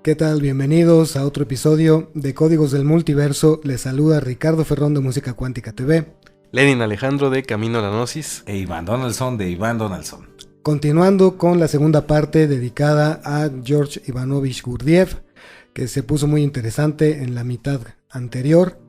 ¿Qué tal? Bienvenidos a otro episodio de Códigos del Multiverso. Les saluda Ricardo Ferrón de Música Cuántica TV. Lenin Alejandro de Camino a la Gnosis. E Iván Donaldson de Iván Donaldson. Continuando con la segunda parte dedicada a George Ivanovich Gurdjieff, que se puso muy interesante en la mitad anterior.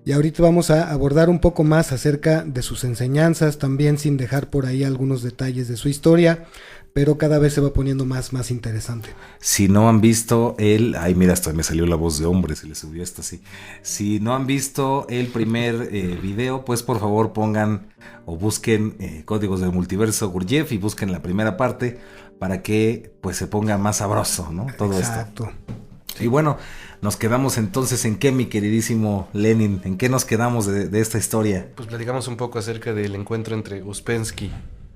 Y ahorita vamos a abordar un poco más acerca de sus enseñanzas, también sin dejar por ahí algunos detalles de su historia, pero cada vez se va poniendo más interesante. Si no han visto ay mira, hasta me salió la voz de hombre, se le subió esta así. Si no han visto el primer video, pues por favor pongan o busquen Códigos del Multiverso Gurdjieff y busquen la primera parte para que pues se ponga más sabroso, ¿no? Todo Exacto. Esto. Y bueno, nos quedamos entonces en qué, mi queridísimo Lenin, ¿en qué nos quedamos de esta historia? Pues platicamos un poco acerca del encuentro entre Uspensky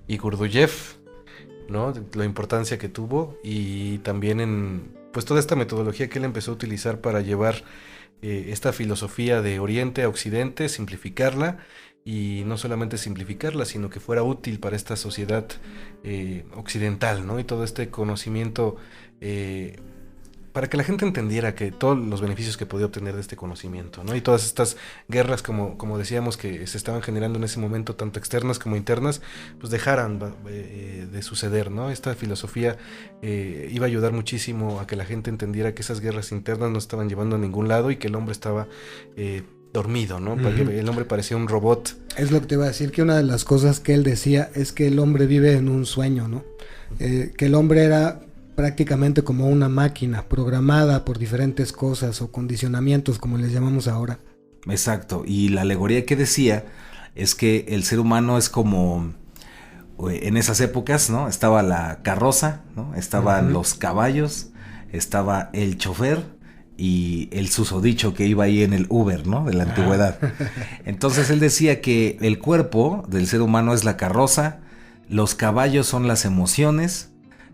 y Gurdjieff, ¿no? La importancia que tuvo y también en pues toda esta metodología que él empezó a utilizar para llevar esta filosofía de Oriente a Occidente, simplificarla y no solamente simplificarla, sino que fuera útil para esta sociedad occidental, ¿no? Y todo este conocimiento para que la gente entendiera que todos los beneficios que podía obtener de este conocimiento, ¿no? Y todas estas guerras, como decíamos, que se estaban generando en ese momento, tanto externas como internas, pues dejaran de suceder, ¿no? Esta filosofía iba a ayudar muchísimo a que la gente entendiera que esas guerras internas no estaban llevando a ningún lado y que el hombre estaba dormido, ¿no? Porque el hombre parecía un robot. Es lo que te iba a decir, que una de las cosas que él decía es que el hombre vive en un sueño, ¿no? Que el hombre era prácticamente como una máquina programada por diferentes cosas o condicionamientos, como les llamamos ahora. Exacto, y la alegoría que decía es que el ser humano es como en esas épocas, ¿no? Estaba la carroza, ¿no? Estaban los caballos, estaba el chofer y el susodicho que iba ahí en el Uber, ¿no? De la antigüedad. Entonces él decía que el cuerpo del ser humano es la carroza, los caballos son las emociones,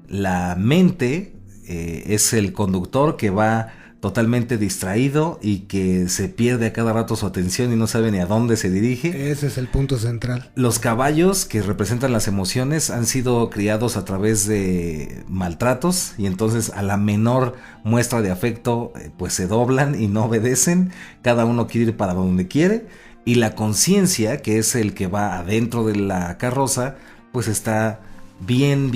la mente es el conductor que va totalmente distraído y que se pierde a cada rato su atención y no sabe ni a dónde se dirige. Ese es el punto central. Los caballos, que representan las emociones, han sido criados a través de maltratos y entonces a la menor muestra de afecto pues se doblan y no obedecen. Cada uno quiere ir para donde quiere. Y la conciencia, que es el que va adentro de la carroza, pues está bien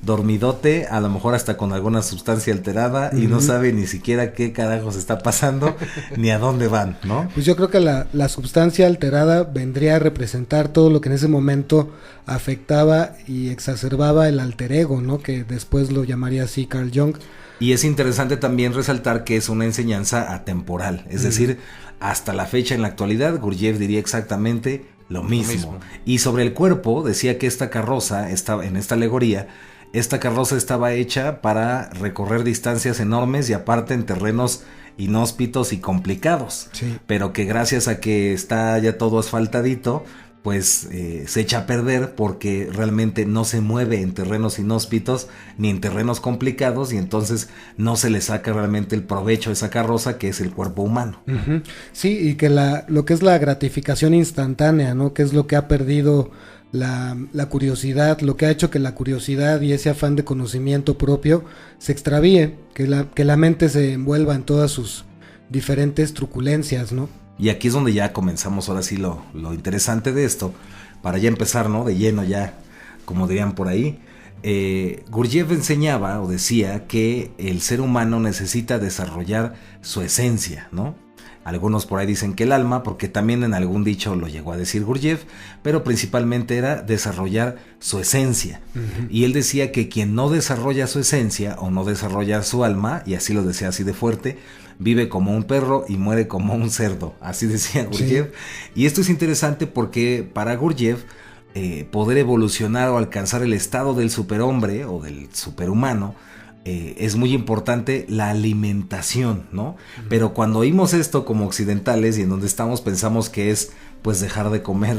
dormidote, a lo mejor hasta con alguna sustancia alterada y no sabe ni siquiera qué carajos está pasando ni a dónde van, ¿no? Pues yo creo que la sustancia alterada vendría a representar todo lo que en ese momento afectaba y exacerbaba el alter ego, ¿no? Que después lo llamaría así Carl Jung. Y es interesante también resaltar que es una enseñanza atemporal, es decir, hasta la fecha en la actualidad, Gurdjieff diría exactamente lo mismo. Y sobre el cuerpo decía que esta carroza, en esta alegoría, esta carroza estaba hecha para recorrer distancias enormes y aparte en terrenos inhóspitos y complicados. Sí. Pero que gracias a que está ya todo asfaltadito, pues se echa a perder porque realmente no se mueve en terrenos inhóspitos ni en terrenos complicados y entonces no se le saca realmente el provecho a esa carroza que es el cuerpo humano. Sí, y que lo que es la gratificación instantánea, ¿no? Que es lo que ha perdido la curiosidad, lo que ha hecho que la curiosidad y ese afán de conocimiento propio se extravíe, que la mente se envuelva en todas sus diferentes truculencias, ¿no? Y aquí es donde ya comenzamos ahora sí lo interesante de esto, para ya empezar, ¿no? De lleno ya, como dirían por ahí. Gurdjieff enseñaba o decía que el ser humano necesita desarrollar su esencia, ¿no? Algunos por ahí dicen que el alma, porque también en algún dicho lo llegó a decir Gurdjieff, pero principalmente era desarrollar su esencia. Y él decía que quien no desarrolla su esencia o no desarrolla su alma, y así lo decía así de fuerte, vive como un perro y muere como un cerdo, así decía Gurdjieff. Sí. Y esto es interesante porque para Gurdjieff poder evolucionar o alcanzar el estado del superhombre o del superhumano, es muy importante la alimentación, ¿no? Pero cuando oímos esto como occidentales y en donde estamos pensamos que es pues dejar de comer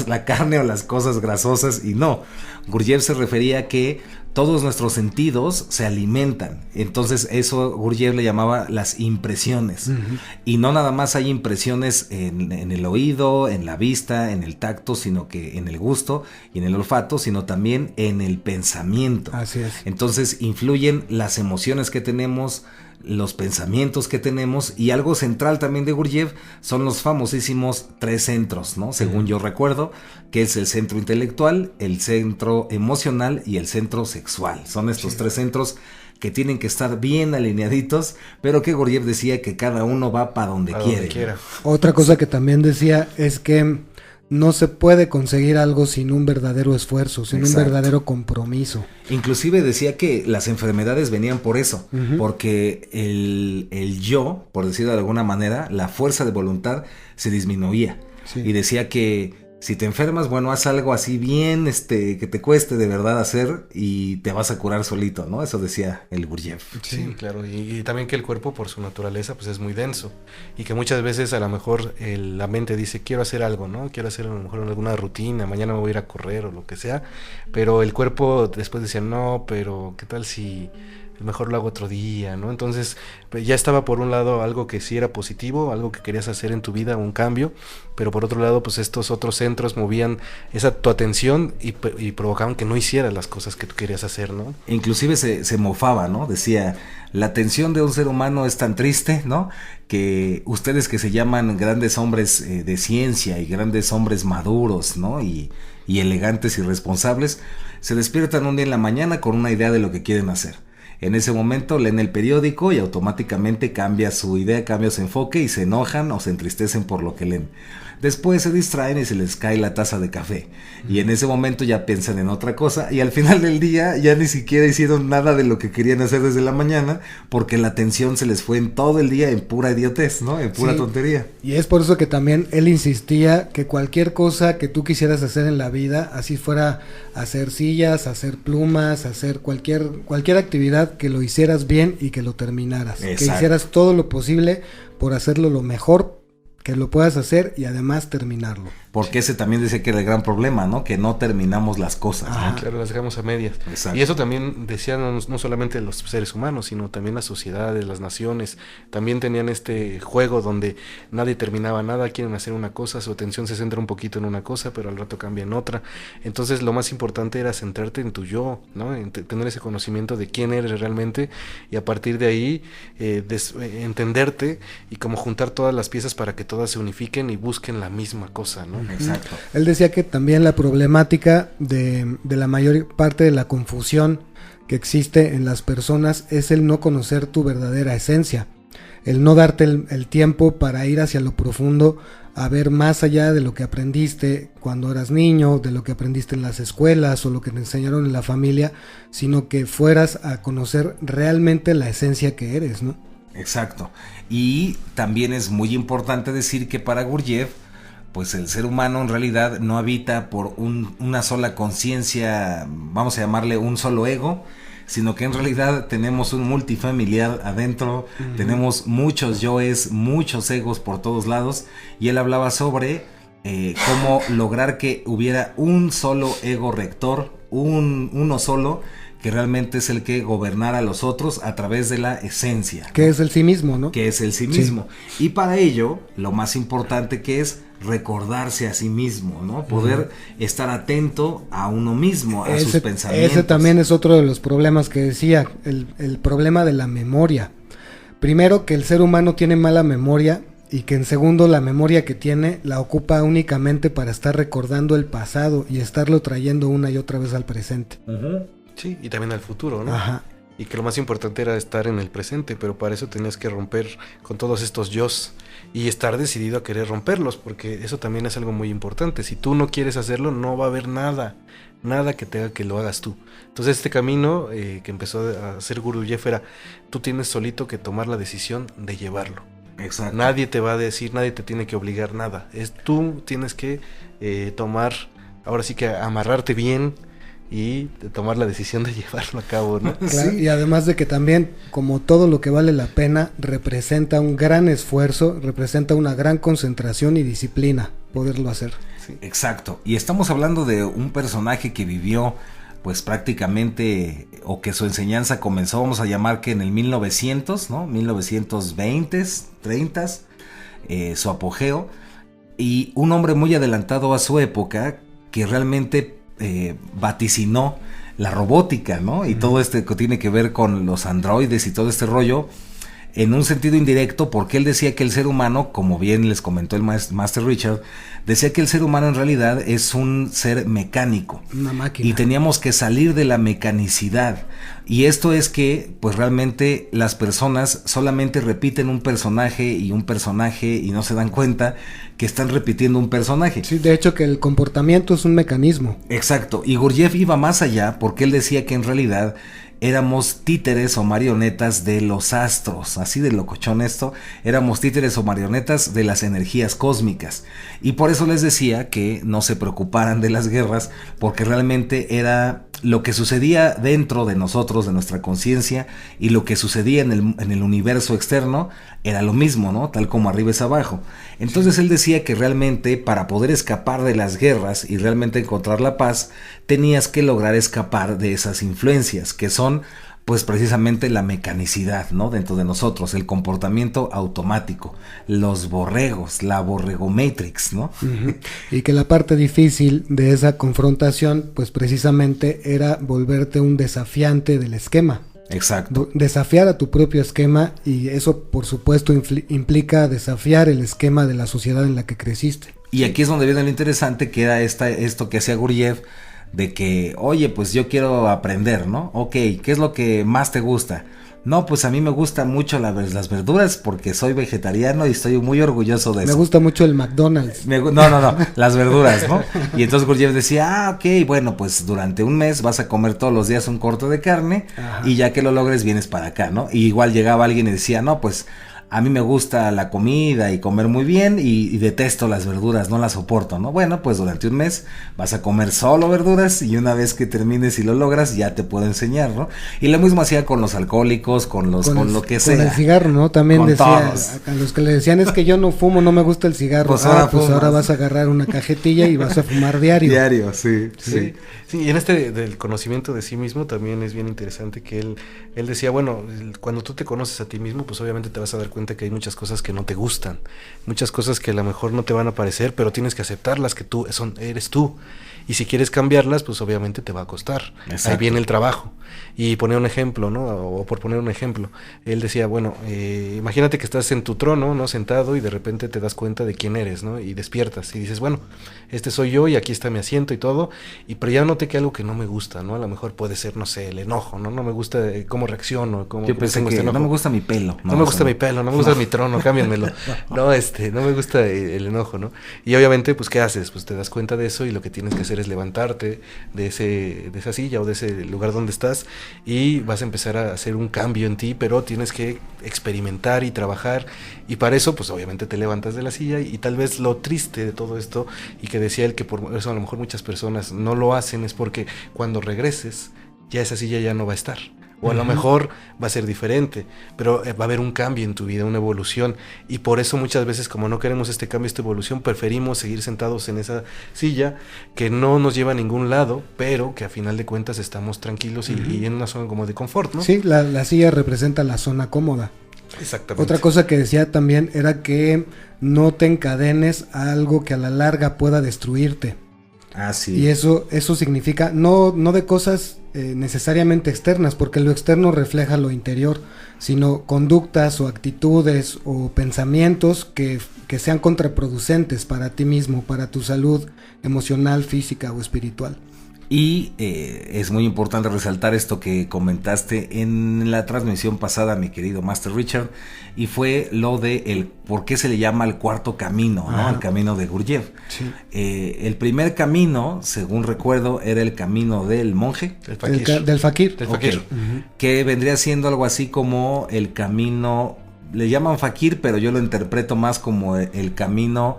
la carne o las cosas grasosas, y no. Gurdjieff se refería a que todos nuestros sentidos se alimentan. Entonces eso Gurdjieff le llamaba las impresiones. Uh-huh. Y no nada más hay impresiones en el oído, en la vista, en el tacto, sino que en el gusto y en el olfato, sino también en el pensamiento. Así es. Entonces influyen las emociones que tenemos, los pensamientos que tenemos, y algo central también de Gurdjieff son los famosísimos 3 centros, ¿no? Según yo recuerdo, que es el centro intelectual, el centro emocional y el centro sexual. Son estos 3 centros que tienen que estar bien alineaditos, pero que Gurdjieff decía que cada uno va para donde quiere. Otra cosa que también decía es que no se puede conseguir algo sin un verdadero esfuerzo, sin un verdadero compromiso. Inclusive decía que las enfermedades venían por eso, uh-huh, porque el yo, por decirlo de alguna manera, la fuerza de voluntad se disminuía. Sí. Y decía que si te enfermas, bueno, haz algo así bien, que te cueste de verdad hacer y te vas a curar solito, ¿no? Eso decía el Gurdjieff. Sí, claro. Y también que el cuerpo, por su naturaleza, pues es muy denso. Y que muchas veces a lo mejor la mente dice, quiero hacer algo, ¿no? Quiero hacer a lo mejor alguna rutina, mañana me voy a ir a correr o lo que sea. Pero el cuerpo después decía, no, pero ¿qué tal si mejor lo hago otro día, ¿no? Entonces pues ya estaba por un lado algo que sí era positivo, algo que querías hacer en tu vida, un cambio, pero por otro lado pues estos otros centros movían tu atención y provocaban que no hicieras las cosas que tú querías hacer, ¿no? Inclusive se mofaba, ¿no? Decía, la atención de un ser humano es tan triste, ¿no? Que ustedes que se llaman grandes hombres de ciencia y grandes hombres maduros, ¿no? Y elegantes y responsables, se despiertan un día en la mañana con una idea de lo que quieren hacer. En ese momento leen el periódico y automáticamente cambia su idea, cambia su enfoque y se enojan o se entristecen por lo que leen. Después se distraen y se les cae la taza de café. Y en ese momento ya piensan en otra cosa y al final del día ya ni siquiera hicieron nada de lo que querían hacer desde la mañana porque la atención se les fue en todo el día en pura idiotez, ¿no? En pura tontería. Y es por eso que también él insistía que cualquier cosa que tú quisieras hacer en la vida, así fuera hacer sillas, hacer plumas, hacer cualquier actividad, que lo hicieras bien y que lo terminaras. Exacto. Que hicieras todo lo posible por hacerlo lo mejor que lo puedas hacer y además terminarlo. Porque ese también decía que era el gran problema, ¿no? Que no terminamos las cosas, ¿no? Claro, las dejamos a medias. Exacto. Y eso también decían no solamente los seres humanos, sino también las sociedades, las naciones. También tenían este juego donde nadie terminaba nada, quieren hacer una cosa, su atención se centra un poquito en una cosa, pero al rato cambia en otra. Entonces lo más importante era centrarte en tu yo, ¿no? En tener ese conocimiento de quién eres realmente y a partir de ahí entenderte y como juntar todas las piezas para que todas se unifiquen y busquen la misma cosa, ¿no? Exacto. Él decía que también la problemática de la mayor parte de la confusión que existe en las personas es el no conocer tu verdadera esencia, el no darte el tiempo para ir hacia lo profundo, a ver más allá de lo que aprendiste cuando eras niño, de lo que aprendiste en las escuelas o lo que te enseñaron en la familia, sino que fueras a conocer realmente la esencia que eres, ¿no? Exacto. Y también es muy importante decir que para Gurdjieff, pues el ser humano en realidad no habita por una sola conciencia, vamos a llamarle un solo ego, sino que en realidad tenemos un multifamiliar adentro, tenemos muchos yoes, muchos egos por todos lados, y él hablaba sobre cómo lograr que hubiera un solo ego rector, uno solo, que realmente es el que gobernara a los otros a través de la esencia. Que es el sí mismo, ¿no? Que es el sí mismo. Sí. Y para ello, lo más importante que es recordarse a sí mismo, ¿no? Poder estar atento a uno mismo, a sus pensamientos. Ese también es otro de los problemas que decía, el problema de la memoria. Primero, que el ser humano tiene mala memoria y que en segundo, la memoria que tiene la ocupa únicamente para estar recordando el pasado y estarlo trayendo una y otra vez al presente. Sí, y también al futuro, ¿no? Ajá. Y que lo más importante era estar en el presente, pero para eso tenías que romper con todos estos yos y estar decidido a querer romperlos, porque eso también es algo muy importante. Si tú no quieres hacerlo, no va a haber nada que te haga que lo hagas tú. Entonces este camino que empezó a hacer Gurdjieff era, tú tienes solito que tomar la decisión de llevarlo. Exacto. Nadie te va a decir, nadie te tiene que obligar nada. Tú tienes que tomar, ahora sí que amarrarte bien y de tomar la decisión de llevarlo a cabo, ¿no? Claro, y además de que también, como todo lo que vale la pena, representa un gran esfuerzo, representa una gran concentración y disciplina poderlo hacer. Sí. Exacto, y estamos hablando de un personaje que vivió pues prácticamente, o que su enseñanza comenzó, vamos a llamar que en el 1900, ¿no? 1920s, 30s, su apogeo, y un hombre muy adelantado a su época que realmente vaticinó la robótica, ¿no? Y todo este que tiene que ver con los androides y todo este rollo, en un sentido indirecto, porque él decía que el ser humano, como bien les comentó el Master Richard, decía que el ser humano en realidad es un ser mecánico. Una máquina. Y teníamos que salir de la mecanicidad. Y esto es que, pues realmente las personas solamente repiten un personaje y no se dan cuenta que están repitiendo un personaje. Sí, de hecho que el comportamiento es un mecanismo. Exacto. Y Gurdjieff iba más allá porque él decía que en realidad éramos títeres o marionetas de los astros, así de locochón esto, éramos títeres o marionetas de las energías cósmicas, y por eso les decía que no se preocuparan de las guerras, porque realmente era lo que sucedía dentro de nosotros, de nuestra conciencia, y lo que sucedía en el universo externo era lo mismo, ¿no? Tal como arriba es abajo. Entonces él decía que realmente para poder escapar de las guerras y realmente encontrar la paz, tenías que lograr escapar de esas influencias, que son pues precisamente la mecanicidad, ¿no? Dentro de nosotros, el comportamiento automático, los borregos, la borregomatrix, ¿no? Uh-huh. Y que la parte difícil de esa confrontación, pues precisamente era volverte un desafiante del esquema. Exacto. Desafiar a tu propio esquema, y eso por supuesto implica desafiar el esquema de la sociedad en la que creciste. Y aquí es donde viene lo interesante, que era esto que hacía Gurdjieff, de que, oye, pues yo quiero aprender, ¿no? Ok, ¿qué es lo que más te gusta? No, pues a mí me gustan mucho las verduras porque soy vegetariano y estoy muy orgulloso de eso. Me gusta mucho el McDonald's. No, las verduras, ¿no? Y entonces Gurdjieff decía, ok, bueno, pues durante un mes vas a comer todos los días un corte de carne. Ajá. Y ya que lo logres vienes para acá, ¿no? Y igual llegaba alguien y decía, no, pues a mí me gusta la comida y comer muy bien y detesto las verduras, no las soporto, ¿no? Bueno, pues durante un mes vas a comer solo verduras y una vez que termines y lo logras ya te puedo enseñar, ¿no? Y lo mismo hacía con los alcohólicos, con lo que sea. Con el cigarro, ¿no? También con decía, todos. A los que le decían es que yo no fumo, no me gusta el cigarro. Pues ahora vas a agarrar una cajetilla y vas a fumar diario. Diario, sí. Sí, y en del conocimiento de sí mismo también es bien interesante que él decía, bueno, cuando tú te conoces a ti mismo, pues obviamente te vas a dar cuenta que hay muchas cosas que no te gustan, muchas cosas que a lo mejor no te van a parecer, pero tienes que aceptarlas, que eres tú. Y si quieres cambiarlas, pues obviamente te va a costar. Exacto. Ahí viene el trabajo. Y poner un ejemplo, ¿no? O por poner un ejemplo, él decía, bueno, imagínate que estás en tu trono, ¿no? Sentado, y de repente te das cuenta de quién eres, ¿no? Y despiertas y dices, bueno, este soy yo y aquí está mi asiento y todo, pero ya noté que algo que no me gusta, ¿no? A lo mejor puede ser, no sé, el enojo, ¿no? No me gusta cómo reacciono, yo pensé que no me gusta mi pelo. No me gusta mi pelo, no me gusta mi trono, cámbienmelo. No me gusta el enojo, ¿no? Y obviamente, pues, ¿qué haces? Pues te das cuenta de eso y lo que tienes que hacer es levantarte de esa silla o de ese lugar donde estás y vas a empezar a hacer un cambio en ti, pero tienes que experimentar y trabajar, y para eso pues obviamente te levantas de la silla. Y tal vez lo triste de todo esto, y que decía él que por eso a lo mejor muchas personas no lo hacen, es porque cuando regreses ya esa silla ya no va a estar. O a lo mejor va a ser diferente, pero va a haber un cambio en tu vida, una evolución. Y por eso muchas veces, como no queremos este cambio, esta evolución, preferimos seguir sentados en esa silla que no nos lleva a ningún lado, pero que a final de cuentas estamos tranquilos y en una zona como de confort, ¿no? Sí, la silla representa la zona cómoda. Exactamente. Otra cosa que decía también era que no te encadenes a algo que a la larga pueda destruirte. Ah, sí. Y eso significa no de cosas necesariamente externas, porque lo externo refleja lo interior, sino conductas o actitudes o pensamientos que sean contraproducentes para ti mismo, para tu salud emocional, física o espiritual. Y es muy importante resaltar esto que comentaste en la transmisión pasada, mi querido Master Richard, y fue lo de el por qué se le llama el cuarto camino, ¿no? El camino de Gurdjieff. Sí. El primer camino, según recuerdo, era el camino del monje. Del fakir. Okay. Que vendría siendo algo así como el camino, le llaman fakir, pero yo lo interpreto más como el camino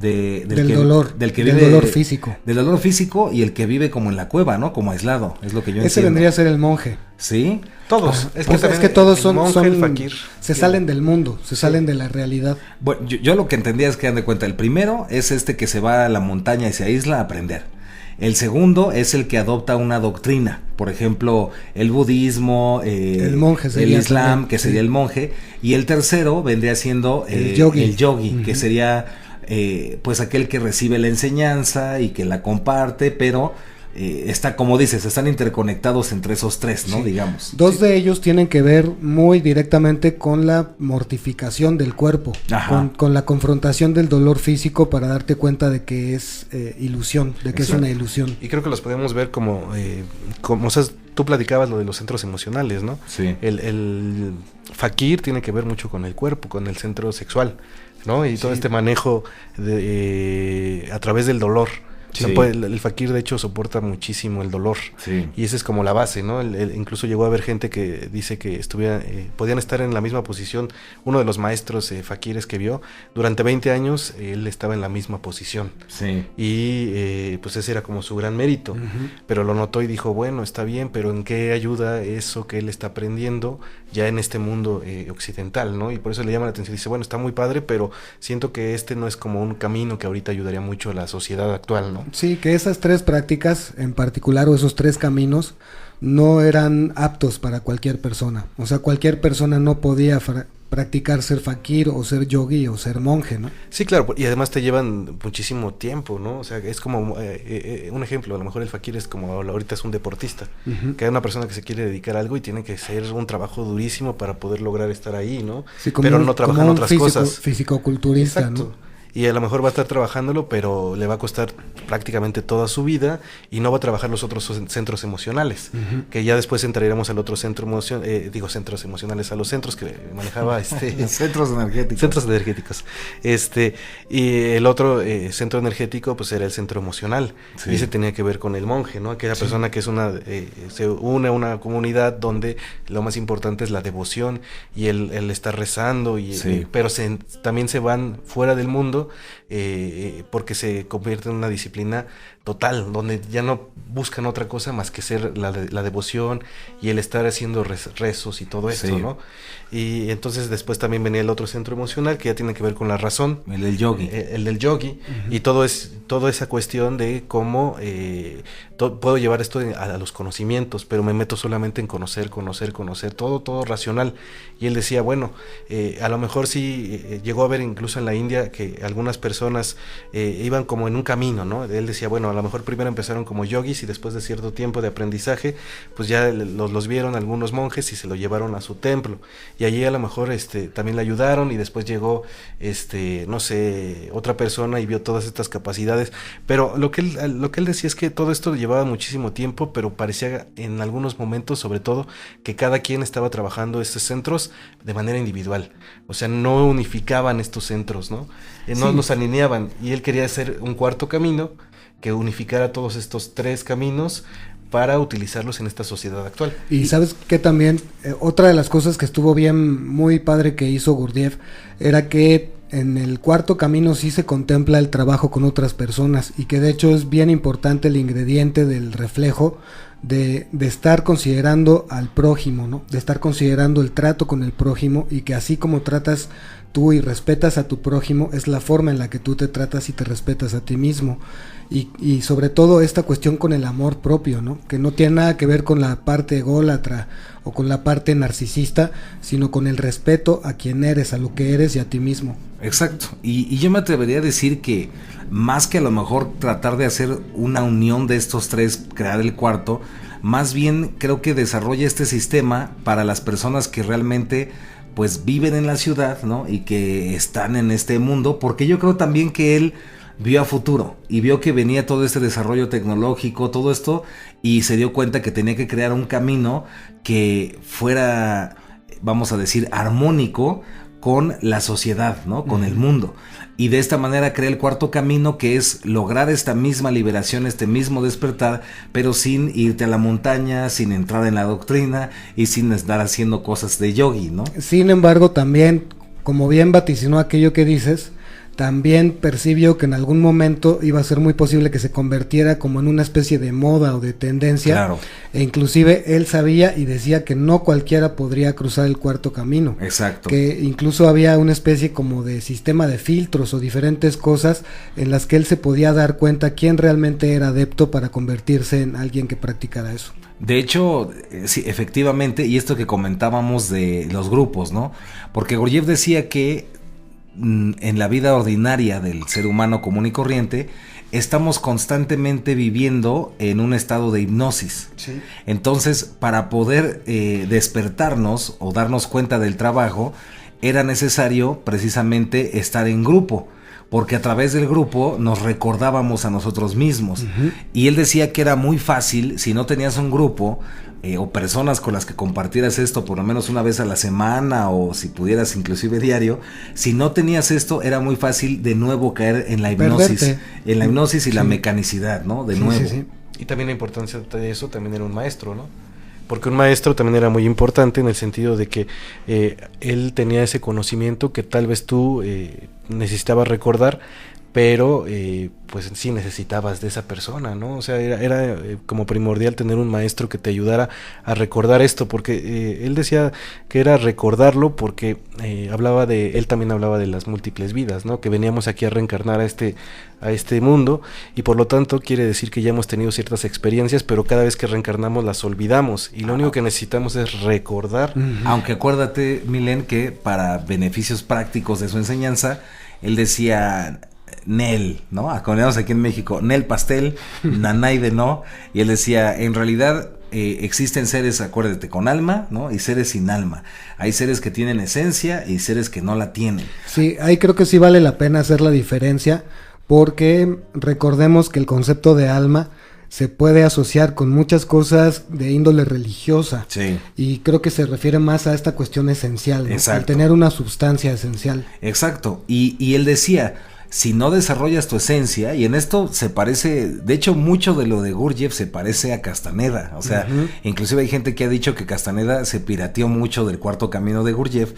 del dolor, del dolor físico. Del dolor físico y el que vive como en la cueva, ¿no? Como aislado, es lo que yo entiendo. Ese vendría a ser el monje. ¿Sí? Todos. Es que todos son el fakir. Se salen del mundo, se salen de la realidad. Bueno, yo lo que entendía es que dan de cuenta, el primero es este que se va a la montaña y se aísla a aprender. El segundo es el que adopta una doctrina, por ejemplo, el budismo, el monje el islam, también, que sería el monje, y el tercero vendría siendo el yogi, que sería pues aquel que recibe la enseñanza y que la comparte, pero está, como dices, están interconectados entre esos tres, ¿no? Sí. Digamos. Dos de ellos tienen que ver muy directamente con la mortificación del cuerpo, con la confrontación del dolor físico para darte cuenta de que es ilusión, de que es una ilusión. Y creo que los podemos ver como o sea, tú platicabas lo de los centros emocionales, ¿no? Sí. El fakir tiene que ver mucho con el cuerpo, con el centro sexual, ¿no? Y todo este manejo a través del dolor. Sí. O sea, el fakir de hecho soporta muchísimo el dolor, sí. Y esa es como la base, ¿no? Incluso llegó a haber gente que dice que podían estar en la misma posición. Uno de los maestros fakires que vio, durante 20 años él estaba en la misma posición, sí. Y pues ese era como su gran mérito, pero lo notó y dijo, bueno, está bien, pero ¿en qué ayuda eso que él está aprendiendo ya en este mundo occidental, ¿no? Y por eso le llama la atención, dice, bueno, está muy padre, pero siento que este no es como un camino que ahorita ayudaría mucho a la sociedad actual, ¿no? Sí, que esas tres prácticas en particular, o esos tres caminos, no eran aptos para cualquier persona. O sea, cualquier persona no podía practicar ser fakir o ser yogi o ser monje, ¿no? Sí, claro, y además te llevan muchísimo tiempo, ¿no? O sea, es como un ejemplo, a lo mejor el fakir es como ahorita es un deportista, que hay una persona que se quiere dedicar a algo y tiene que hacer un trabajo durísimo para poder lograr estar ahí, ¿no? Sí, pero no trabaja en otras cosas. Fisicoculturista, exacto, ¿no? Y a lo mejor va a estar trabajándolo, pero le va a costar prácticamente toda su vida y no va a trabajar los otros centros emocionales, que ya después entraríamos al otro centros emocionales, a los centros que manejaba centros energéticos. Centros energéticos. Y el otro centro energético pues era el centro emocional. Sí. Y ese tenía que ver con el monje, ¿no? Aquella persona que es se une a una comunidad donde lo más importante es la devoción y el estar rezando pero también se van fuera del mundo porque se convierte en una disciplina total, donde ya no buscan otra cosa más que ser la devoción y el estar haciendo rezos y todo esto, ¿no? Y entonces después también venía el otro centro emocional que ya tiene que ver con la razón, el del yogi, y toda esa cuestión de cómo puedo llevar esto a los conocimientos, pero me meto solamente en conocer, todo racional. Y él decía, bueno, a lo mejor sí llegó a ver incluso en la India que algunas personas iban como en un camino, ¿no? Él decía, bueno, a lo mejor primero empezaron como yogis y después de cierto tiempo de aprendizaje, pues ya los vieron algunos monjes y se lo llevaron a su templo. Y allí a lo mejor también le ayudaron y después llegó, no sé, otra persona y vio todas estas capacidades. Pero lo que él decía es que todo esto llevaba muchísimo tiempo, pero parecía en algunos momentos, sobre todo, que cada quien estaba trabajando estos centros de manera individual. O sea, no unificaban estos centros, ¿no? No los alineaban. Y él quería hacer un cuarto camino que unificara todos estos tres caminos para utilizarlos en esta sociedad actual. Y sabes que también otra de las cosas que estuvo bien, muy padre que hizo Gurdjieff, era que en el cuarto camino sí se contempla el trabajo con otras personas, y que de hecho es bien importante el ingrediente del reflejo de estar considerando al prójimo, ¿no? De estar considerando el trato con el prójimo, y que así como tratas tú y respetas a tu prójimo, es la forma en la que tú te tratas y te respetas a ti mismo. Y sobre todo esta cuestión con el amor propio, ¿no? Que no tiene nada que ver con la parte ególatra o con la parte narcisista, sino con el respeto a quien eres, a lo que eres y a ti mismo. Exacto, y yo me atrevería a decir que más que a lo mejor tratar de hacer una unión de estos tres, crear el cuarto, más bien creo que desarrolla este sistema para las personas que realmente pues viven en la ciudad, ¿no? Y que están en este mundo, porque yo creo también que él vio a futuro y vio que venía todo este desarrollo tecnológico, todo esto, y se dio cuenta que tenía que crear un camino que fuera, vamos a decir, armónico con la sociedad, ¿no? Con el mundo. Y de esta manera crea el cuarto camino, que es lograr esta misma liberación, este mismo despertar, pero sin irte a la montaña, sin entrar en la doctrina y sin estar haciendo cosas de yogi, ¿no? Sin embargo, también, como bien vaticinó aquello que dices, también percibió que en algún momento iba a ser muy posible que se convirtiera como en una especie de moda o de tendencia. Claro. E inclusive él sabía y decía que no cualquiera podría cruzar el cuarto camino. Exacto. Que incluso había una especie como de sistema de filtros o diferentes cosas en las que él se podía dar cuenta quién realmente era adepto para convertirse en alguien que practicara eso. De hecho, sí, efectivamente, y esto que comentábamos de los grupos, ¿no? Porque Gurdjieff decía que en la vida ordinaria del ser humano común y corriente estamos constantemente viviendo en un estado de hipnosis. Sí. Entonces, para poder despertarnos o darnos cuenta del trabajo, era necesario precisamente estar en grupo, porque a través del grupo nos recordábamos a nosotros mismos. Uh-huh. Y él decía que era muy fácil, si no tenías un grupo o personas con las que compartieras esto por lo menos una vez a la semana, o si pudieras inclusive diario, si no tenías esto era muy fácil de nuevo caer en la hipnosis. Perderte. En la hipnosis y sí. La mecanicidad, ¿no? De nuevo. Sí, sí. Y también la importancia de eso también era un maestro, ¿no? Porque un maestro también era muy importante en el sentido de que él tenía ese conocimiento que tal vez tú necesitabas recordar, pero pues sí necesitabas de esa persona, ¿no? O sea, era como primordial tener un maestro que te ayudara a recordar esto, porque él decía que era recordarlo porque él también hablaba de las múltiples vidas, ¿no? Que veníamos aquí a reencarnar a este mundo, y por lo tanto quiere decir que ya hemos tenido ciertas experiencias, pero cada vez que reencarnamos las olvidamos, y lo único que necesitamos es recordar. Aunque acuérdate, Milen, que para beneficios prácticos de su enseñanza, él decía Nel, ¿no? Acordamos aquí en México, Nel pastel, nanay de no, y él decía, en realidad existen seres, acuérdate, con alma, ¿no? Y seres sin alma. Hay seres que tienen esencia y seres que no la tienen. Sí, ahí creo que sí vale la pena hacer la diferencia, porque recordemos que el concepto de alma se puede asociar con muchas cosas de índole religiosa. Sí. Y creo que se refiere más a esta cuestión esencial, ¿no? Exacto. El tener una sustancia esencial. Exacto. Y él decía, si no desarrollas tu esencia, y en esto se parece, de hecho mucho de lo de Gurdjieff se parece a Castaneda, o sea, inclusive hay gente que ha dicho que Castaneda se pirateó mucho del cuarto camino de Gurdjieff,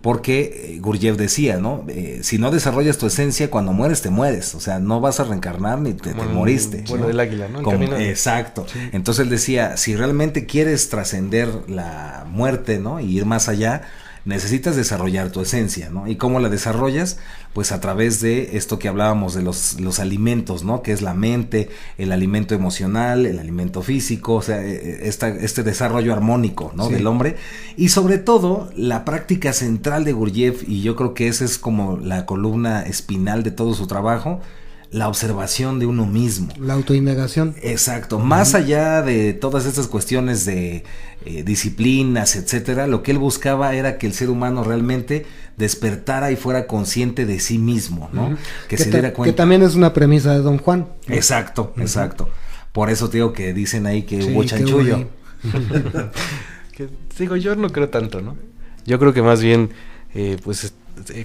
porque Gurdjieff decía, ¿no? Si no desarrollas tu esencia, cuando mueres te mueres, o sea, no vas a reencarnar ni te moriste. Bueno, ¿no? Del águila, ¿no? Exacto. Sí. Entonces él decía, si realmente quieres trascender la muerte, ¿no? Y ir más allá, necesitas desarrollar tu esencia, ¿no? ¿Y cómo la desarrollas? Pues a través de esto que hablábamos de los alimentos, ¿no? Que es la mente, el alimento emocional, el alimento físico, o sea, este desarrollo armónico, ¿no? Sí. Del hombre. Y sobre todo, la práctica central de Gurdjieff, y yo creo que esa es como la columna espinal de todo su trabajo, la observación de uno mismo. La autoindagación. Exacto. Más allá de todas estas cuestiones de disciplinas, etcétera, lo que él buscaba era que el ser humano realmente despertara y fuera consciente de sí mismo, ¿no? Que se diera cuenta. Que también es una premisa de Don Juan. Exacto, exacto. Por eso te digo que dicen ahí que hubo chanchullo. Digo, yo no creo tanto, ¿no? Yo creo que más bien, pues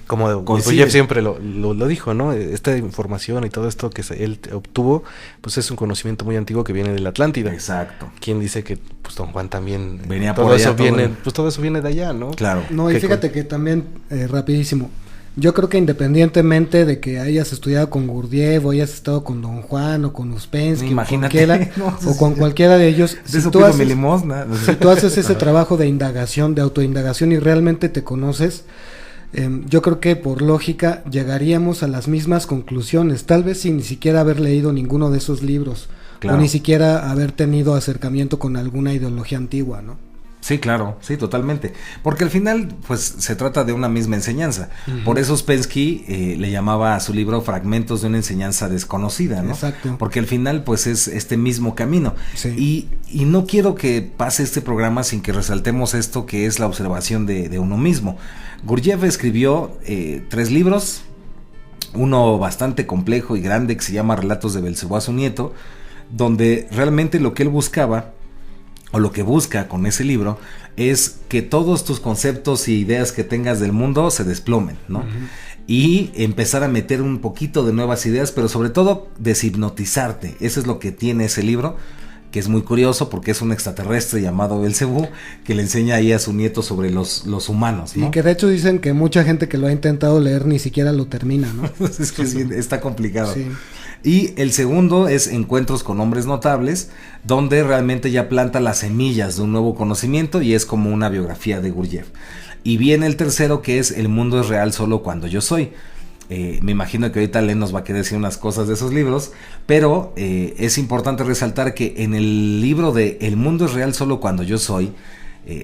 como Gurdjieff siempre lo dijo, ¿no? Esta información y todo esto que él obtuvo, pues es un conocimiento muy antiguo que viene de la Atlántida. Exacto. ¿Quién dice que pues Don Juan también venía todo por allá, eso viene, pues todo eso viene de allá, ¿no? Claro. No, y fíjate que también rapidísimo. Yo creo que independientemente de que hayas estudiado con Gurdjieff, o hayas estado con Don Juan o con Uspensky, o con cualquiera de ellos, si tú haces ese trabajo de indagación, de autoindagación, y realmente te conoces, yo creo que por lógica llegaríamos a las mismas conclusiones, tal vez sin ni siquiera haber leído ninguno de esos libros, claro, o ni siquiera haber tenido acercamiento con alguna ideología antigua, ¿no? Sí, claro, sí, totalmente. Porque al final, pues, se trata de una misma enseñanza. Por eso Uspensky le llamaba a su libro Fragmentos de una enseñanza desconocida, ¿no? Exacto. Porque al final, pues, es este mismo camino. Sí. Y no quiero que pase este programa sin que resaltemos esto que es la observación de uno mismo. Gurdjieff escribió 3 libros, uno bastante complejo y grande que se llama Relatos de Belcebú a su nieto, donde realmente lo que él buscaba, o lo que busca con ese libro, es que todos tus conceptos y ideas que tengas del mundo se desplomen, ¿no? Y empezar a meter un poquito de nuevas ideas, pero sobre todo deshipnotizarte. Eso es lo que tiene ese libro, que es muy curioso porque es un extraterrestre llamado Belcebú, que le enseña ahí a su nieto sobre los humanos, ¿no? Y que de hecho dicen que mucha gente que lo ha intentado leer ni siquiera lo termina, ¿no? Es que sí, está complicado. Sí. Y el segundo es Encuentros con hombres notables, donde realmente ya planta las semillas de un nuevo conocimiento y es como una biografía de Gurdjieff. Y viene el tercero, que es El mundo es real solo cuando yo soy. Me imagino que ahorita Len nos va a querer decir unas cosas de esos libros, pero es importante resaltar que en el libro de El mundo es real solo cuando yo soy,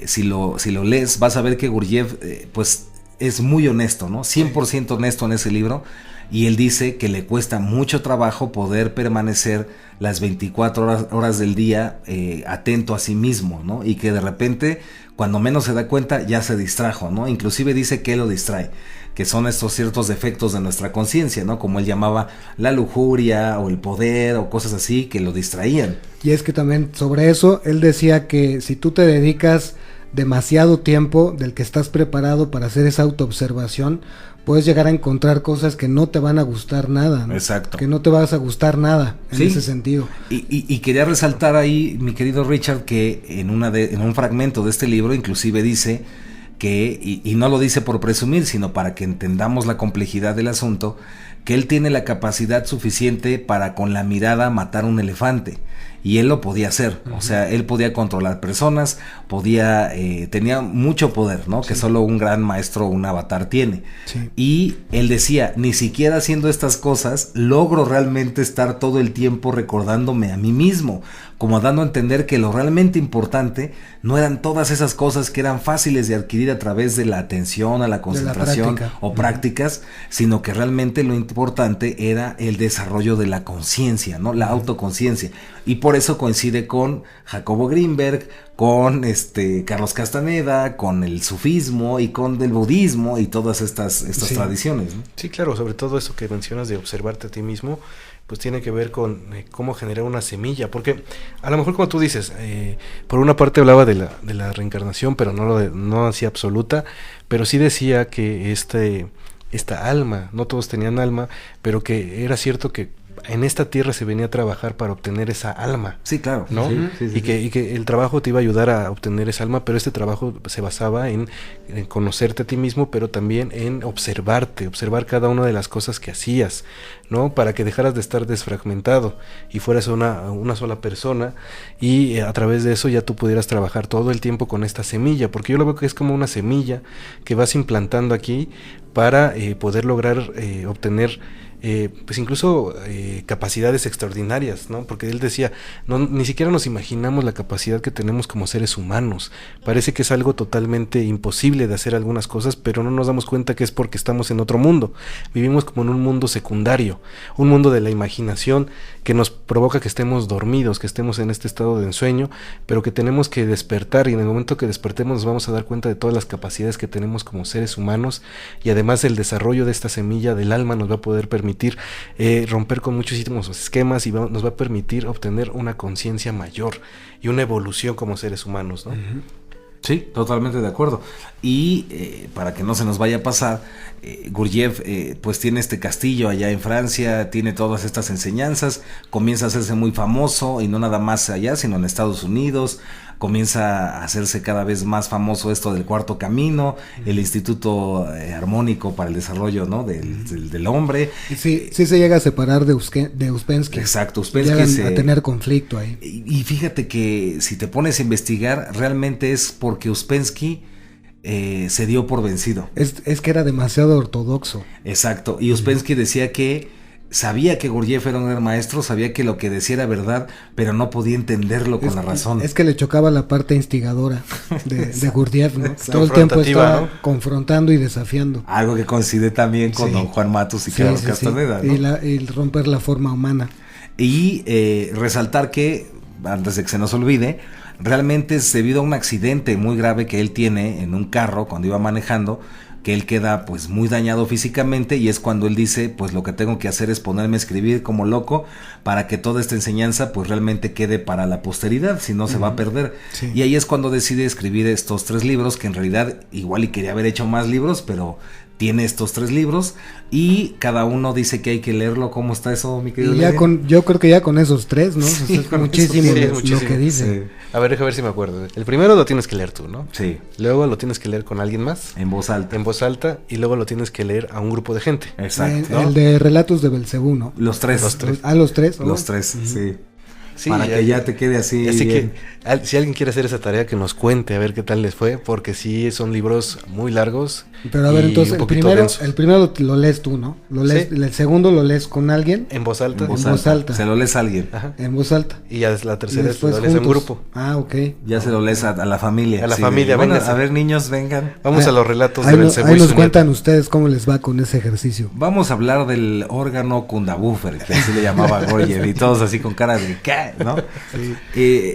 si lo lees, vas a ver que Gurdjieff pues es muy honesto, ¿no? 100% honesto en ese libro, y él dice que le cuesta mucho trabajo poder permanecer las 24 horas del día atento a sí mismo, ¿no? Y que de repente, cuando menos se da cuenta, ya se distrajo, ¿no? Inclusive dice que él lo distrae, que son estos ciertos defectos de nuestra conciencia, ¿no? Como él llamaba la lujuria o el poder o cosas así que lo distraían. Y es que también sobre eso, él decía que si tú te dedicas demasiado tiempo del que estás preparado para hacer esa autoobservación, puedes llegar a encontrar cosas que no te van a gustar nada, ¿no? Exacto. Que no te vas a gustar nada en ese sentido. Y quería resaltar ahí, mi querido Richard, que en un fragmento de este libro inclusive dice que, y no lo dice por presumir, sino para que entendamos la complejidad del asunto, que él tiene la capacidad suficiente para con la mirada matar un elefante. Y él lo podía hacer, o sea, él podía controlar personas, tenía mucho poder, ¿no? Sí. Que solo un gran maestro, un avatar tiene. Sí. Y él decía, ni siquiera haciendo estas cosas, logro realmente estar todo el tiempo recordándome a mí mismo, como dando a entender que lo realmente importante no eran todas esas cosas que eran fáciles de adquirir a través de la atención, a la concentración o prácticas, sino que realmente lo importante era el desarrollo de la conciencia, ¿no? La autoconciencia. Y por eso coincide con Jacobo Greenberg, con Carlos Castaneda, con el sufismo y con el budismo y todas estas tradiciones, ¿no? Sí, claro, sobre todo eso que mencionas de observarte a ti mismo, pues tiene que ver con cómo generar una semilla, porque a lo mejor como tú dices, por una parte hablaba de la reencarnación, pero no hacía absoluta, pero sí decía que esta alma, no todos tenían alma, pero que era cierto que en esta tierra se venía a trabajar para obtener esa alma. Sí, claro. ¿No? Sí, y que el trabajo te iba a ayudar a obtener esa alma, pero este trabajo se basaba en conocerte a ti mismo, pero también en observar cada una de las cosas que hacías, ¿no? Para que dejaras de estar desfragmentado y fueras una sola persona, y a través de eso ya tú pudieras trabajar todo el tiempo con esta semilla, porque yo lo veo que es como una semilla que vas implantando aquí para poder lograr obtener pues incluso capacidades extraordinarias, ¿no? Porque él decía, ni siquiera nos imaginamos la capacidad que tenemos como seres humanos. Parece que es algo totalmente imposible de hacer algunas cosas, pero no nos damos cuenta que es porque estamos en otro mundo. Vivimos como en un mundo secundario, un mundo de la imaginación que nos provoca que estemos dormidos, que estemos en este estado de ensueño, pero que tenemos que despertar, y en el momento que despertemos nos vamos a dar cuenta de todas las capacidades que tenemos como seres humanos, y además el desarrollo de esta semilla del alma nos va a poder permitir romper con muchísimos esquemas y nos va a permitir obtener una conciencia mayor y una evolución como seres humanos, ¿no? Uh-huh. Sí, totalmente de acuerdo. Y para que no se nos vaya a pasar, Gurdjieff pues tiene este castillo allá en Francia, tiene todas estas enseñanzas, comienza a hacerse muy famoso, y no nada más allá, sino en Estados Unidos. Comienza a hacerse cada vez más famoso esto del Cuarto Camino, el Instituto Armónico para el Desarrollo, ¿no? del hombre. Sí se llega a separar de Uspensky. Exacto, Uspensky llegan a tener conflicto ahí. Y fíjate que si te pones a investigar, realmente es porque Uspensky se dio por vencido. Es que era demasiado ortodoxo. Exacto, y Uspensky decía que sabía que Gurdjieff era un gran maestro, sabía que lo que decía era verdad, pero no podía entenderlo con la razón. Es que le chocaba la parte instigadora de Gurdjieff, ¿no? Todo el tiempo estaba, ¿no?, confrontando y desafiando. Algo que coincide también con don Juan Matus y Carlos Castaneda, ¿no? Y romper la forma humana. Y resaltar que, antes de que se nos olvide, realmente es debido a un accidente muy grave que él tiene en un carro cuando iba manejando, que él queda pues muy dañado físicamente, y es cuando él dice, pues lo que tengo que hacer es ponerme a escribir como loco para que toda esta enseñanza pues realmente quede para la posteridad, si no se va a perder. Sí. Y ahí es cuando decide escribir estos 3 libros, que en realidad igual y quería haber hecho más libros, pero tiene estos 3 libros y cada uno dice que hay que leerlo. ¿Cómo está eso, mi querido? Y ya yo creo que ya con esos 3, ¿no? Sí, es muchísimo, sí, es lo muchísimo. que dice. Sí. A ver si me acuerdo. El primero lo tienes que leer tú, ¿no? Sí. Luego lo tienes que leer con alguien más. En voz alta. En voz alta. Y luego lo tienes que leer a un grupo de gente. Exacto. ¿no? El de Relatos de Belcebú, ¿no? Los 3. Los 3. Los 3. Los 3, sí. Sí, para que ya te quede así. Así bien. que si alguien quiere hacer esa tarea, que nos cuente a ver qué tal les fue, porque sí son libros muy largos. Pero a ver, entonces el primero lo lees tú, ¿no? Sí. El segundo lo lees con alguien. En voz alta. En voz alta. Se lo lees a alguien. Ajá. En voz alta. Y ya la tercera después lo lees en grupo. Ah, ok. Ya se lo lees a la familia. A la familia, bueno, vénganse. a ver, niños, vengan. Vamos a los relatos de Ahí Belcebú y nos su cuentan nieta. ustedes cómo les va con ese ejercicio. Vamos a hablar del órgano Kundabuffer, que así le llamaba Gorjev, y todos así con cara de ¿qué? ¿No? Sí.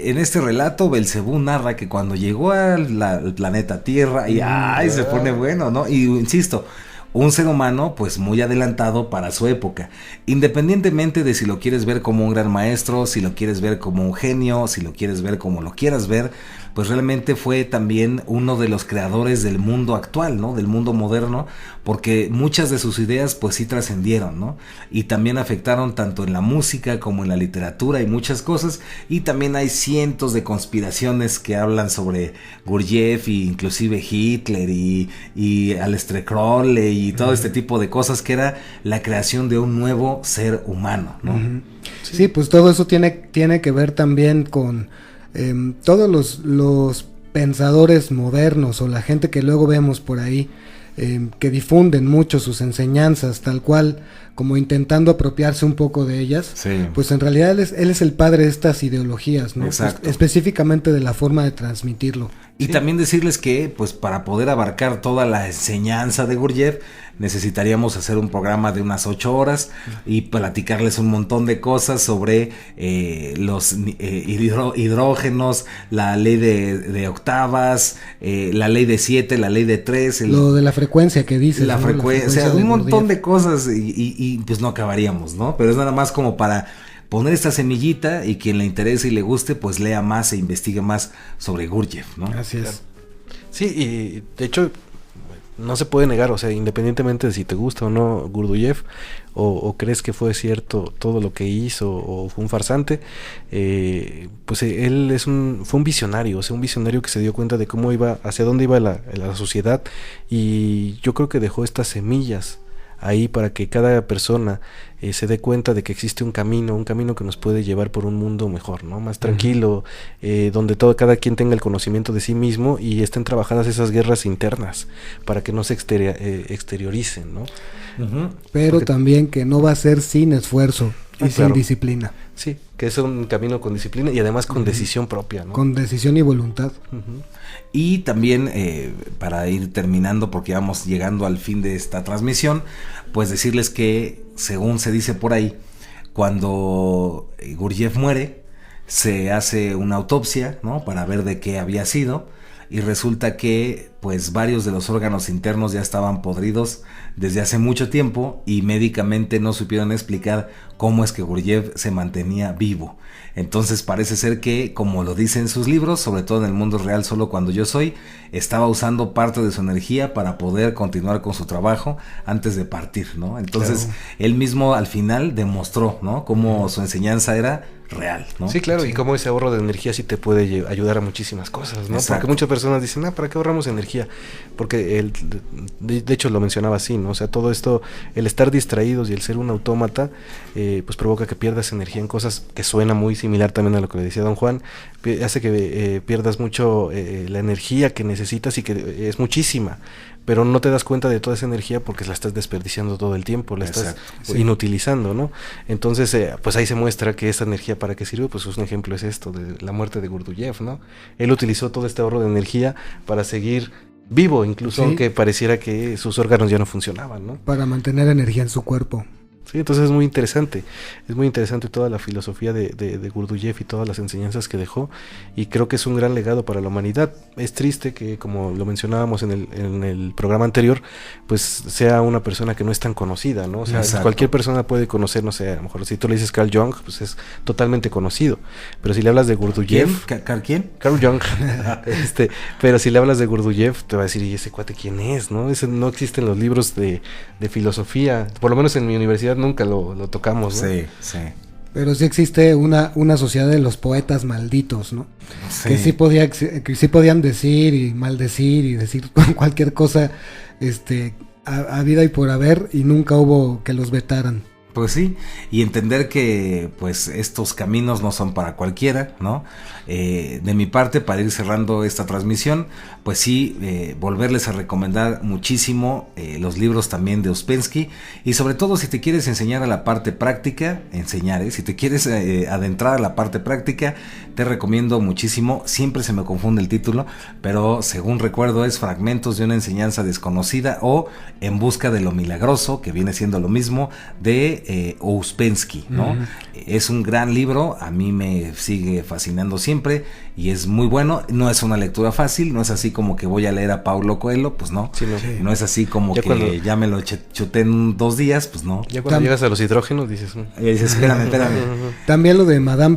En este relato, Belcebú narra que cuando llegó al planeta Tierra, y ¡ay! Se pone bueno, ¿no? Y insisto, un ser humano pues muy adelantado para su época, independientemente de si lo quieres ver como un gran maestro, si lo quieres ver como un genio, si lo quieres ver como lo quieras ver, pues realmente fue también uno de los creadores del mundo actual, ¿no? Del mundo moderno, porque muchas de sus ideas pues sí trascendieron, ¿no? Y también afectaron tanto en la música como en la literatura y muchas cosas, y también hay cientos de conspiraciones que hablan sobre Gurdjieff, e inclusive Hitler y Aleister Crowley y todo este tipo de cosas, que era la creación de un nuevo ser humano, ¿no? Sí, pues todo eso tiene que ver también con todos los pensadores modernos o la gente que luego vemos por ahí, que difunden mucho sus enseñanzas tal cual, como intentando apropiarse un poco de ellas. Sí. Pues en realidad él es el padre de estas ideologías, ¿no? Exacto. Pues, específicamente de la forma de transmitirlo. Y también decirles que, pues, para poder abarcar toda la enseñanza de Gurdjieff, necesitaríamos hacer un programa de unas 8 horas y platicarles un montón de cosas sobre los hidrógenos, la ley de octavas, la ley de 7, la ley de 3. Lo de la frecuencia que dices, la ¿no? frecuencia, o sea, de un montón Gurdjieff. de cosas y pues no acabaríamos, ¿no? Pero es nada más como para poner esta semillita y quien le interese y le guste, pues lea más e investigue más sobre Gurdjieff, ¿no? Así es. Sí, y de hecho no se puede negar, o sea, independientemente de si te gusta o no Gurdjieff, o crees que fue cierto todo lo que hizo o fue un farsante, pues él fue un visionario, o sea, un visionario que se dio cuenta de cómo iba, hacia dónde iba la sociedad, y yo creo que dejó estas semillas ahí para que cada persona se dé cuenta de que existe un camino que nos puede llevar por un mundo mejor, ¿no? Más tranquilo, donde cada quien tenga el conocimiento de sí mismo y estén trabajadas esas guerras internas para que no se exterioricen, ¿no? Pero también que no va a ser sin esfuerzo y sin disciplina. Sí, que es un camino con disciplina y además con decisión propia, ¿no? Con decisión y voluntad. Y también, para ir terminando, porque vamos llegando al fin de esta transmisión, pues decirles que, según se dice por ahí, cuando Gurdjieff muere, se hace una autopsia, ¿no? Para ver de qué había sido, y resulta que pues varios de los órganos internos ya estaban podridos desde hace mucho tiempo y médicamente no supieron explicar cómo es que Gurdjieff se mantenía vivo. Entonces parece ser que, como lo dice en sus libros, sobre todo en El mundo real solo cuando yo soy, estaba usando parte de su energía para poder continuar con su trabajo antes de partir, ¿no? Entonces él mismo al final demostró, ¿no? Cómo su enseñanza era real, ¿no? Sí, claro, y cómo ese ahorro de energía sí te puede ayudar a muchísimas cosas, ¿no? Exacto. Porque muchas personas dicen, ¿para qué ahorramos energía? Porque de hecho lo mencionaba así, ¿no? O sea, todo esto, el estar distraídos y el ser un autómata, pues provoca que pierdas energía en cosas que suena muy similar también a lo que le decía don Juan, hace que pierdas mucho la energía que necesitas y que es muchísima, pero no te das cuenta de toda esa energía porque la estás desperdiciando todo el tiempo, la estás inutilizando, ¿no? Entonces, pues ahí se muestra que esa energía para qué sirve, pues un ejemplo es esto, de la muerte de Gurdjieff, ¿no? Él utilizó todo este ahorro de energía para seguir vivo, incluso aunque pareciera que sus órganos ya no funcionaban, ¿no? Para mantener energía en su cuerpo. Sí, entonces es muy interesante toda la filosofía de Gurdjieff y todas las enseñanzas que dejó, y creo que es un gran legado para la humanidad. Es triste que, como lo mencionábamos en el programa anterior, pues sea una persona que no es tan conocida, ¿no? O sea, Exacto. cualquier persona puede conocer, no sé, a lo mejor si tú le dices Carl Jung, pues es totalmente conocido, pero si le hablas de Gurdjieff... ¿Quién? Carl Jung. Pero si le hablas de Gurdjieff, te va a decir, ¿y ese cuate quién es? ¿No? Ese no existe en los libros de filosofía, por lo menos en mi universidad nunca lo tocamos, ¿no? Sí, sí. Pero sí existe una sociedad de los poetas malditos, ¿no? Sí. Que sí podían decir y maldecir y decir cualquier cosa a vida y por haber, y nunca hubo que los vetaran. Pues sí, y entender que pues estos caminos no son para cualquiera, ¿no? De mi parte, para ir cerrando esta transmisión, pues sí, volverles a recomendar muchísimo los libros también de Ouspensky, y sobre todo si te quieres enseñar a la parte práctica, si te quieres adentrar a la parte práctica, te recomiendo muchísimo. Siempre se me confunde el título, pero según recuerdo es Fragmentos de una enseñanza desconocida o En busca de lo milagroso, que viene siendo lo mismo, de Ouspensky, ¿no? Uh-huh. Es un gran libro, a mí me sigue fascinando siempre y es muy bueno. No es una lectura fácil, no es así como que voy a leer a Paulo Coelho, pues no. Sí, no. Sí. No es así como que ya me lo chuté en 2 días, pues no. Ya cuando llegas a los hidrógenos dices... espérame. También lo de Madame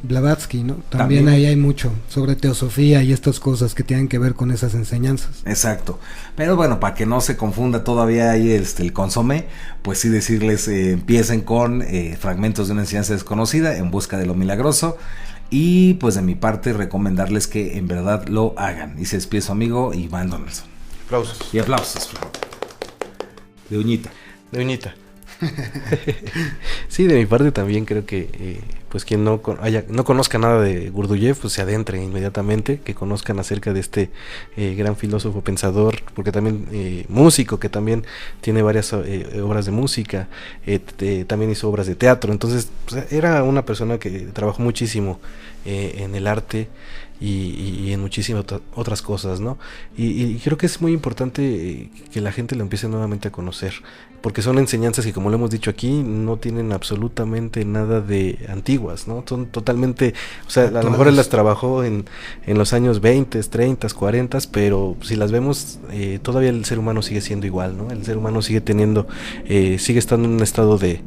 Blavatsky, ¿no? También ahí hay mucho sobre teosofía y estas cosas que tienen que ver con esas enseñanzas. Exacto. Pero bueno, para que no se confunda todavía ahí el consomé, pues sí decirles, empiecen con Fragmentos de una enseñanza desconocida, En busca de lo milagroso, y pues de mi parte recomendarles que en verdad lo hagan. Y se despide su amigo Iván Donaldson. Aplausos. Y aplausos. De uñita. Sí, de mi parte también creo que pues quien no conozca nada de Gurdjieff, pues se adentre inmediatamente, que conozcan acerca de este gran filósofo pensador, porque también músico, que también tiene varias obras de música, también hizo obras de teatro. Entonces pues, era una persona que trabajó muchísimo en el arte y en muchísimas otras cosas, ¿no? Y creo que es muy importante que la gente lo empiece nuevamente a conocer, porque son enseñanzas que, como lo hemos dicho aquí, no tienen absolutamente nada de antiguas, ¿no? Son totalmente, o sea, a lo mejor él las trabajó en los años 20, 30, 40, pero si las vemos, todavía el ser humano sigue siendo igual, ¿no? El ser humano sigue estando en un estado de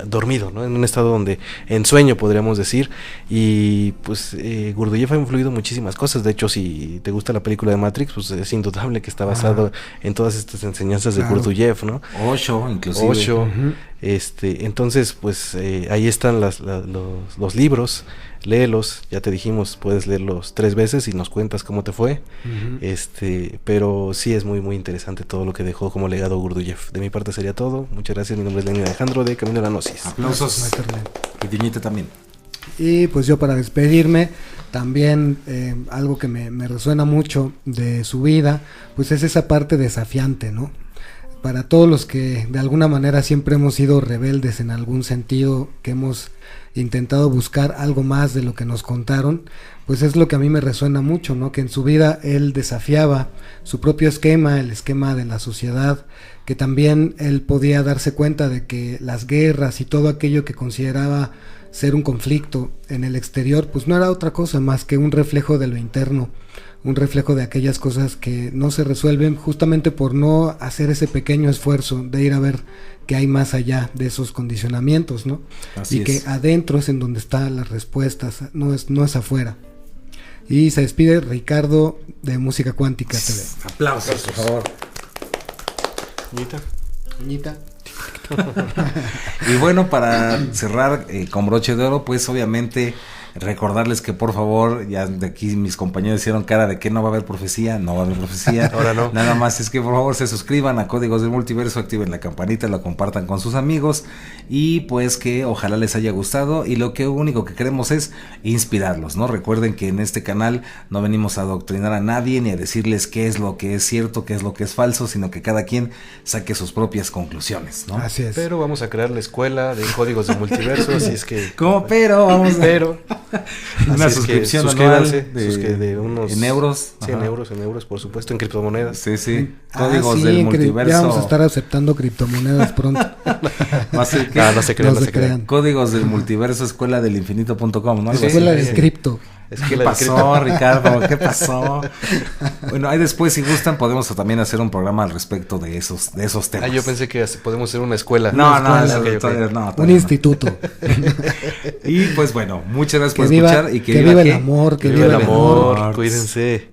dormido, ¿no? En un estado donde en sueño, podríamos decir. Y pues Gurdjieff ha influido muchísimas cosas. De hecho, si te gusta la película de Matrix, pues es indudable que está basado en todas estas enseñanzas de Gurdjieff, ¿no? Osho, inclusive. Uh-huh. Entonces, pues ahí están los libros. Léelos, ya te dijimos, puedes leerlos 3 veces y nos cuentas cómo te fue. Uh-huh. Pero sí es muy muy interesante todo lo que dejó como legado Gurdjieff. De mi parte sería todo. Muchas gracias. Mi nombre es Lenin Alejandro de Camino a la Gnosis. Aplausos. Y Diñita también. Y pues yo, para despedirme, también algo que me resuena mucho de su vida, pues es esa parte desafiante, ¿no? Para todos los que de alguna manera siempre hemos sido rebeldes en algún sentido, que hemos intentado buscar algo más de lo que nos contaron, pues es lo que a mí me resuena mucho, ¿no? Que en su vida él desafiaba su propio esquema, el esquema de la sociedad, que también él podía darse cuenta de que las guerras y todo aquello que consideraba ser un conflicto en el exterior, pues no era otra cosa más que un reflejo de lo interno, un reflejo de aquellas cosas que no se resuelven justamente por no hacer ese pequeño esfuerzo de ir a ver que hay más allá de esos condicionamientos, ¿no? Así y es. Que adentro es en donde están las respuestas, no es afuera. Y se despide Ricardo de Música Cuántica TV. Aplausos, por favor. Ñita. Y bueno, para cerrar con broche de oro, pues obviamente recordarles que por favor, ya de aquí mis compañeros hicieron cara de que no va a haber profecía. Ahora no. Nada más es que por favor se suscriban a Códigos del Multiverso, activen la campanita, lo compartan con sus amigos y pues que ojalá les haya gustado, y lo único que queremos es inspirarlos, ¿no? Recuerden que en este canal no venimos a adoctrinar a nadie ni a decirles qué es lo que es cierto, qué es lo que es falso, sino que cada quien saque sus propias conclusiones, ¿no? Así es. Pero vamos a crear la escuela de Códigos del Multiverso, así es que... ¿Cómo? Pero Una Así es que suscripción anual suscríbanse, de unos en euros. 100 Ajá. euros, por supuesto, en criptomonedas. Sí, sí. Ah, Códigos sí, del ya multiverso. vamos a estar aceptando criptomonedas pronto. Va a ser que No se crean, No se crean. Códigos del multiverso escuela del infinito.com, ¿no? Algo Escuela así. de cripto. Es que ¿Qué la pasó, Ricardo? ¿Qué pasó? Bueno, ahí después, si gustan, podemos también hacer un programa al respecto de esos temas. yo pensé que podemos hacer una escuela. No, no, Eso, eso ok, ok. todavía no, Un todavía no. instituto. Y pues bueno, muchas gracias Que por viva, escuchar y que viva el ¿qué? amor, Que viva el amor, cuídense.